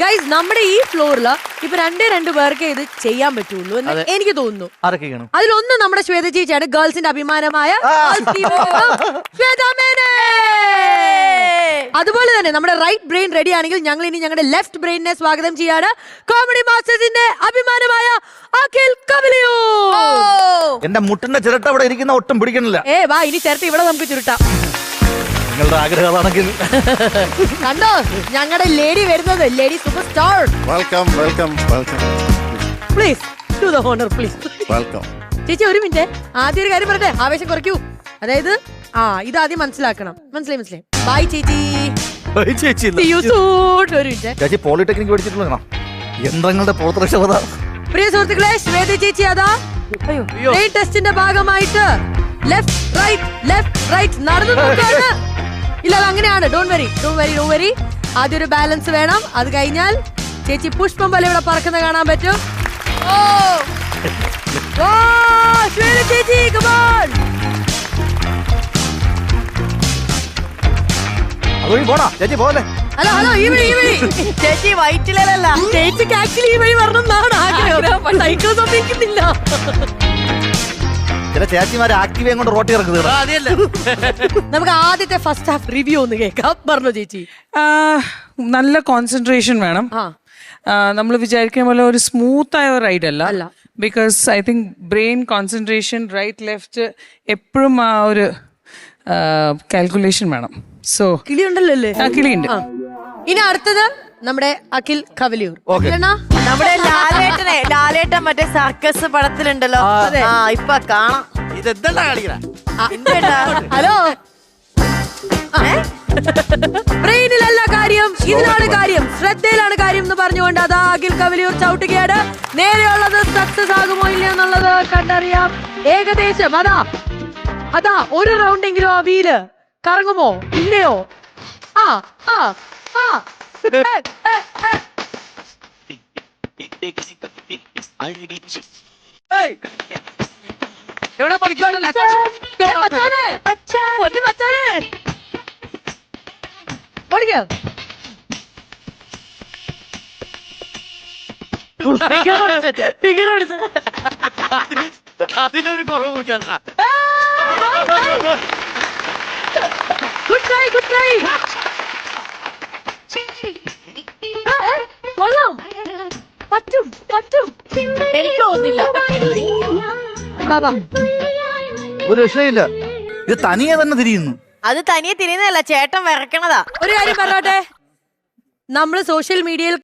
Guys നമ്മുടെ ഈ ഫ്ലോറില് ഇപ്പൊ രണ്ടു പേർക്ക് ഇത് ചെയ്യാൻ പറ്റുള്ളൂ എന്ന് എനിക്ക് തോന്നുന്നു. അതിലൊന്ന് നമ്മുടെ ശ്വേത ചേച്ചിയാണ്, ഗേൾസിന്റെ അഭിമാനമായ ശ്വേത മേനോൻ. അതുപോലെ തന്നെ നമ്മുടെ റൈറ്റ് ബ്രെയിൻ റെഡി ആണെങ്കിൽ ഞങ്ങൾ ഇനി ഞങ്ങളുടെ ലെഫ്റ്റ് ബ്രെയിനിനെ സ്വാഗതം ചെയ്യാണ്. കോമഡി മാസ്റ്റേഴ്സിന്റെ അഭിമാനമായ അഖിൽ കവലിയൂർ. എന്റെ മുട്ടിന്റെ ചിരട്ട അവിടെ ഇരിക്കുന്ന ഒട്ടും പിടിക്കണില്ല. വാ, ഇനി ചിരട്ട ഇവിടെ നമുക്ക് ചുരുട്ടാം. നിങ്ങളുടെ ആഗ്രഹമാണെങ്കിൽ കണ്ടോ ഞങ്ങളുടെ ലേഡി വരുന്നത്, lady super star. Welcome welcome welcome please do the honour please. Welcome. ചേച്ചി ഒരു മിനിറ്റ്, ആദ്യം ഒരു കാര്യം പറയട്ടെ, ആവേശം കുറയ്ക്കൂ. അതായത് ഇത് ആദ്യം മനസ്സിലാക്കണം. മനസ്സിലായി. ബൈ ചേച്ചി. ചേച്ചി പോളിടെക്നിക് പഠിച്ചിട്ടുള്ള യന്ത്രങ്ങളുടെ പ്രവർത്തനക്ഷമത. പ്രിയ സുഹൃത്തുക്കളെ, ശ്വേത ചേച്ചി അതാ ബ്രെയിൻ ടെസ്റ്റിന്റെ ഭാഗമായിട്ട് ലെഫ്റ്റ് റൈറ്റ് നടന്നു നോക്കാണ്. ഇല്ല, അത് അങ്ങനെയാണ്. ഡോണ്ട് വരി. ആദ്യം ഒരു ബാലൻസ് വേണം. അത് കഴിഞ്ഞാൽ ചേച്ചി പുഷ്പം പോലെ ഇവിടെ പറക്കുന്ന കാണാൻ പറ്റും. ശ്വേത ചേച്ചി come on. ചേച്ചി പോലെ ഹലോ ഈ വഴി ചേച്ചി വൈറ്റിലല്ല. ചേച്ചിക്ക് ആക്ച്വലി ഈ വഴി വരണം എന്നാണ് ആഗ്രഹം. സൈക്കിൾ ഇരിക്കുന്നില്ല. ചില ചേച്ചിമാരെ ആക്റ്റീവ് കൊണ്ട് റോട്ടി ഇറക്കുന്നത്. നമുക്ക് ആദ്യത്തെ ഫസ്റ്റ് ഹാഫ് റിവ്യൂ ഒന്ന് കേൾക്കാം. പറഞ്ഞോ ചേച്ചി. നല്ല കോൺസെൻട്രേഷൻ വേണം. നമ്മൾ വിചാരിക്കുന്ന പോലെ ഒരു സ്മൂത്ത് ആയ റൈഡ് അല്ല. Because I think brain concentration right left എപ്പോഴും ആ ഒരു കാൽക്കുലേഷൻ വേണം. സോ കിളിയുണ്ടല്ലോ. കിളിയുണ്ട്. ഇനി അടുത്തത് നമ്മുടെ അഖിൽ കവലിയൂർ. നമ്മുടെ ലാലേട്ടൻ മറ്റേ സർക്കസ് പടത്തിലുണ്ടല്ലോ. ഇപ്പൊ കാണാം. ഹലോ, ബ്രെയിനിലല്ല കാര്യം, ഇതിലാണ് കാര്യം, ശ്രദ്ധയിലാണ് കാര്യം എന്ന് പറഞ്ഞുകൊണ്ട് അതാ അഖിൽ കവലിയൂർ ചവിട്ടുകയാണ്. നേരെയുള്ളത് സക്സസ് ആകുമോ ഇല്ല എന്നുള്ളത് കണ്ടറിയാം. ഏകദേശം അതാ ഒരു റൗണ്ടെങ്കിലും ആ വീല് കറങ്ങുമോ ഇല്ലയോ? എവിടെ അതിനൊരു കുറവ് Good try. കൊള്ളാം. പറ്റും. എനിക്ക് തോന്നില്ല. ഒരു രക്ഷയില്ല. ഇത് തനിയെ തന്നെ തിരിയുന്നു. അത് തനിയെ തിരിയുന്നതല്ല, ചേട്ടൻ വിറക്കണതാ. ഒരു കാര്യം പറഞ്ഞോട്ടെ, നമ്മള് സോഷ്യൽ മീഡിയയിൽ